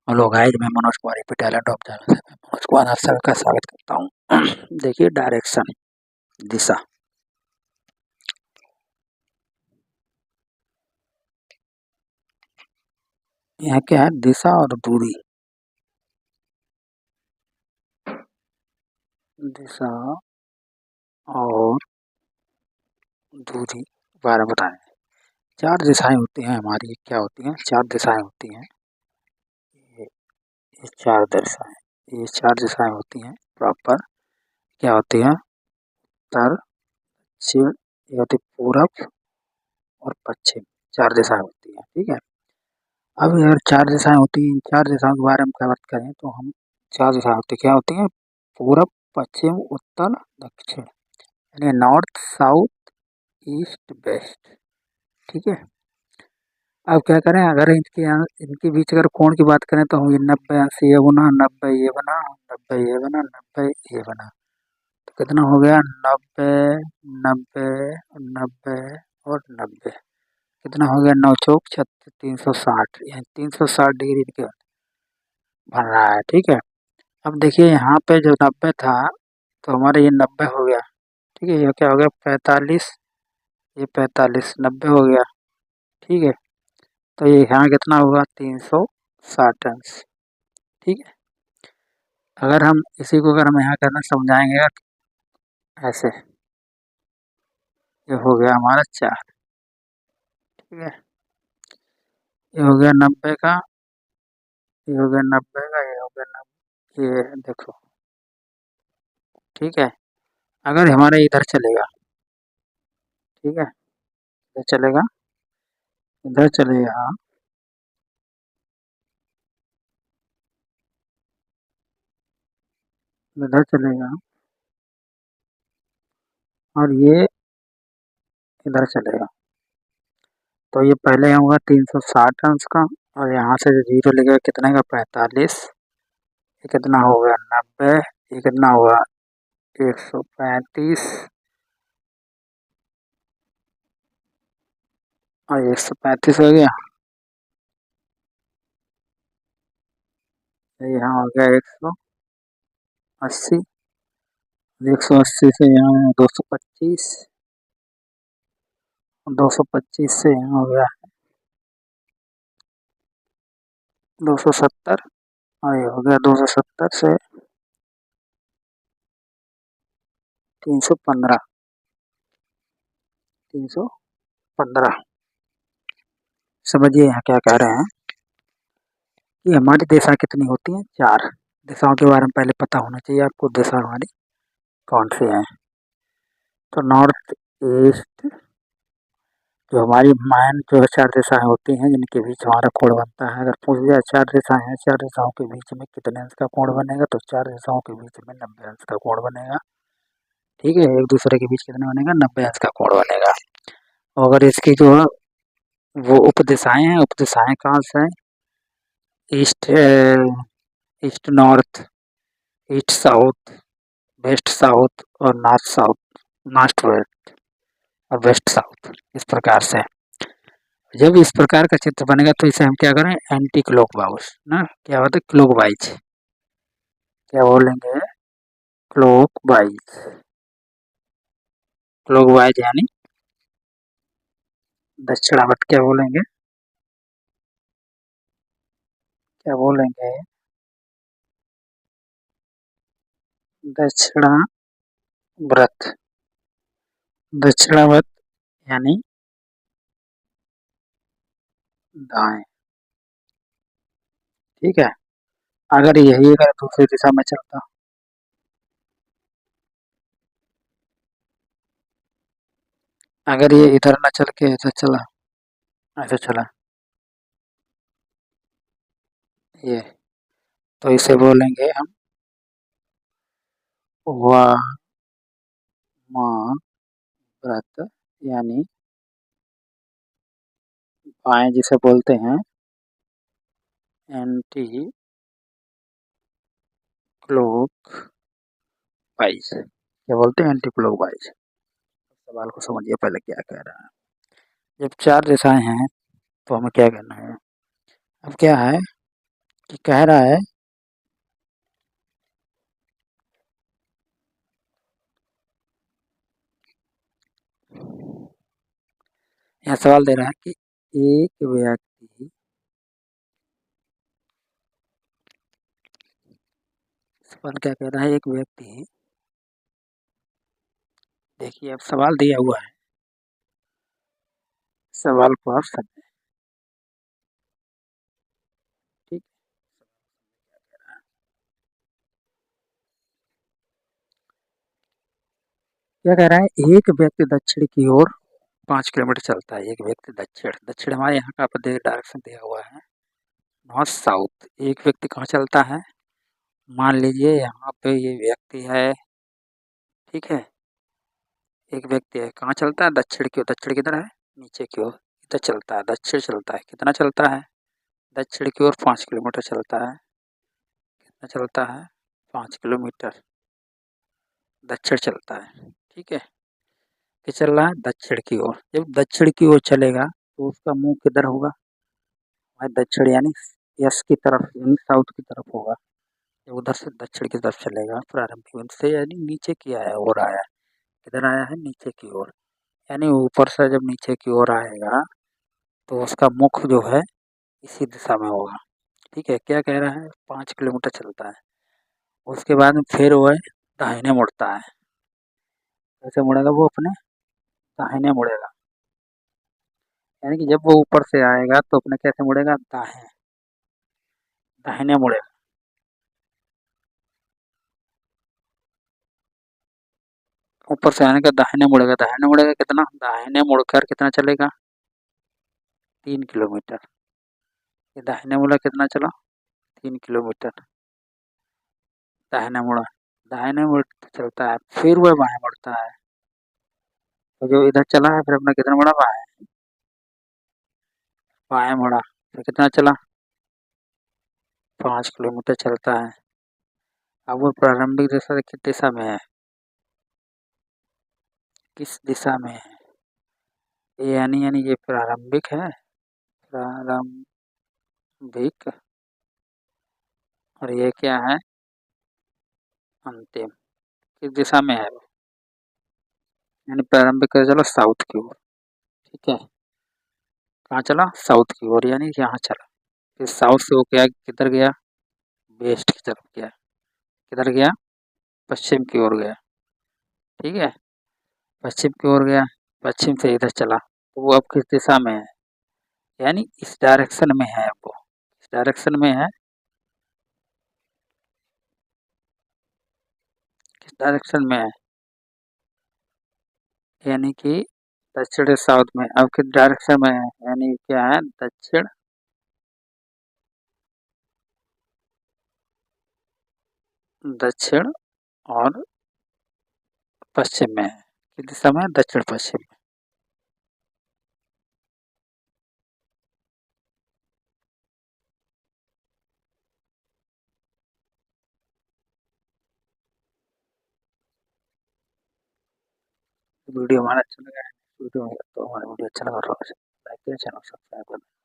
Hello guys, मैं Manoj Kumar AP talent of channel से मैं मनोज कुमार आप सबका स्वागत करता हूँ। देखिए डायरेक्शन, दिशा। यहाँ क्या है? दिशा और दूरी। दिशा और दूरी बारे में बताएं। चार दिशाएं होती हैं हमारी। क्या होती हैं? चार दिशाएं होती हैं। ये, ये चार दिशाएं ये चार दिशाएं होती हैं प्रॉपर। क्या होती हैं? उत्तर, दक्षिण, ये होती पूरब और पश्चिम। चार दिशाएं होती हैं। ठीक है। अब अगर चार दिशाएं होती हैं, इन चार दिशाओं के बारे में क्या बात करें तो हम चार दिशाएं होती क्या होती हैं? पूरब, पश्चिम, उत्तर, दक्षिण, यानी नॉर्थ, साउथ, ईस्ट, वेस्ट। ठीक है। अब क्या करें? अगर इनके बीच अगर कोण की बात करें तो ये 90 80 ये बना, 90 ये बना, 90 ये बना, 90 ये बना। तो कितना हो गया? 90, 90, 90 और 90। कितना हो गया? 9 चौक 36, 360, यानी 360 डिग्री इनके बन रहा है। ठीक है। अब देखिए यहाँ पे जो 90 था तो हमारे ये 90 हो गया। ठीक है। ये क्या हो गया? 45, ये 45, 90 हो गया। ठीक है। तो ये यहाँ कितना होगा? 360 अंश। ठीक है। अगर हम इसी को अगर हम यहाँ करना समझाएंगे ऐसे, ये हो गया हमारा 4। ठीक है। ये हो गया 90 का, ये हो गया 90 का, ये हो गया 90। ये देखो। ठीक है। अगर हमारे इधर चलेगा, ठीक है, इधर चलेगा, इधर चलेगा, इधर चलेगा और ये इधर चलेगा, तो ये पहले होगा 360 अंश का। और यहाँ से जो जीरो लगेगा कितने का? 45। ये कितना हो गया? 90। ये कितना हुआ? 135। और 135 हो गया। ये यहाँ हो गया 180। 180 से यहाँ 225। 225 से यहाँ हो गया 270। और ये हो गया 270 से 315। 315। समझिए यहाँ क्या कह रहे हैं कि हमारी दिशा कितनी होती है? 4। दिशाओं के बारे में पहले पता होना चाहिए आपको, दिशा हमारी कौन सी है। तो नॉर्थ, ईस्ट, जो हमारी मैन जो है 4 दिशाएं होती हैं जिनके बीच हमारा कोण बनता है। अगर पूछ लिया 4 दिशाएं हैं, 4 दिशाओं के बीच में कितने अंश का कोण बनेगा, तो 4 दिशाओं के बीच में 90 अंश का कोण बनेगा। ठीक है। एक दूसरे के बीच कितना बनेगा? 90 अंश का कोण बनेगा। और अगर इसकी जो है वो उपदिशाएं हैं, उपदिशाएं कहाँ से हैं? East, east north, east south, west south और नॉर्थ साउथ, नॉर्थ वेस्ट और वेस्ट साउथ। इस प्रकार से जब इस प्रकार का चित्र बनेगा तो इसे हम क्या करें? एंटी क्लॉक वाइज ना, क्या होता है? Clock wise. क्या बोलेंगे? Clock wise. क्लॉक वाइज यानी दक्षिणावर्त। क्या बोलेंगे? क्या बोलेंगे? दक्षिणावर्त। दक्षिणावर्त यानी दाएं। ठीक है। अगर यही अगर दूसरी दिशा में चलता, अगर ये इधर न चल के ऐसे चला, ऐसे चला ये, तो इसे बोलेंगे हम वामव्रत, यानी बाएं जिसे बोलते हैं एंटी क्लॉक वाइज। क्या बोलते हैं? Anti clock wise. सवाल को समझिए पहले क्या कह रहा है। जब 4 दिशाएं हैं तो हमें क्या करना है? अब क्या है कि कह रहा है यहाँ सवाल दे रहा है कि एक व्यक्ति सवाल क्या कह रहा है एक व्यक्ति देखिए अब सवाल दिया हुआ है सवाल को आप समझें ठीक क्या कह रहा है एक व्यक्ति दक्षिण की ओर 5 किलोमीटर चलता है एक व्यक्ति दक्षिण दक्षिण हमारे यहाँ का आप डायरेक्शन दिया हुआ है नॉर्थ साउथ एक व्यक्ति कहाँ चलता है मान लीजिए यहाँ पे ये व्यक्ति है ठीक है एक व्यक्ति है कहाँ चलता है दक्षिण की ओर दक्षिण किधर है नीचे की ओर इधर चलता है दक्षिण चलता है कितना चलता है दक्षिण की ओर 5 किलोमीटर चलता है कितना चलता है 5 किलोमीटर दक्षिण चलता है ठीक है कि चल रहा है दक्षिण की ओर जब दक्षिण की ओर चलेगा तो उसका मुंह किधर होगा भाई दक्षिण यानी यस की तरफ यानी साउथ की तरफ होगा जब उधर से दक्षिण की तरफ चलेगा प्रारंभिक बिंदु से यानी नीचे की आया और आया किधर आया है नीचे की ओर यानी ऊपर से जब नीचे की ओर आएगा तो उसका मुख जो है इसी दिशा में होगा ठीक है क्या कह रहा है 5 किलोमीटर चलता है उसके बाद में फिर वह दाहिने मुड़ता है कैसे मुड़ेगा वो अपने दाहिने मुड़ेगा यानी कि जब वो ऊपर से आएगा तो अपने कैसे मुड़ेगा दाहिने मुड़ेगा ऊपर से आने का दाहिने मुड़ेगा कितना दाहिने मुड़कर कितना चलेगा 3 किलोमीटर ये दाहिने मुड़ा कितना चला 3 किलोमीटर दाहिने मुड़ चलता है फिर वह बाएं मुड़ता है तो जो इधर चला है फिर अपना कितना मुड़ा बाएं मुड़ा फिर कितना चला 5 किलोमीटर चलता है अब वो प्रारंभिक दिशा किस दिशा में है किस दिशा में है ये यानी ये प्रारंभिक है प्रारंभिक और ये क्या है अंतिम किस दिशा में है वो यानी प्रारंभिक कैसे चला साउथ की ओर ठीक है कहाँ चला साउथ की ओर यानी यहाँ चला फिर साउथ से वो क्या किधर गया वेस्ट की तरफ गया किधर गया पश्चिम की ओर गया ठीक है पश्चिम की ओर गया पश्चिम से इधर चला तो वो अब किस दिशा में है यानी इस डायरेक्शन में है वो इस डायरेक्शन में है किस डायरेक्शन में है यानी कि दक्षिण साउथ में अब किस डायरेक्शन में है यानी क्या है दक्षिण और पश्चिम में है किस दिशा में दक्षिण पश्चिम में वीडियो हमारा अच्छा लगा है वीडियो तो हमारा वीडियो अच्छा लगा लाइक करें चैनल सब्सक्राइब करें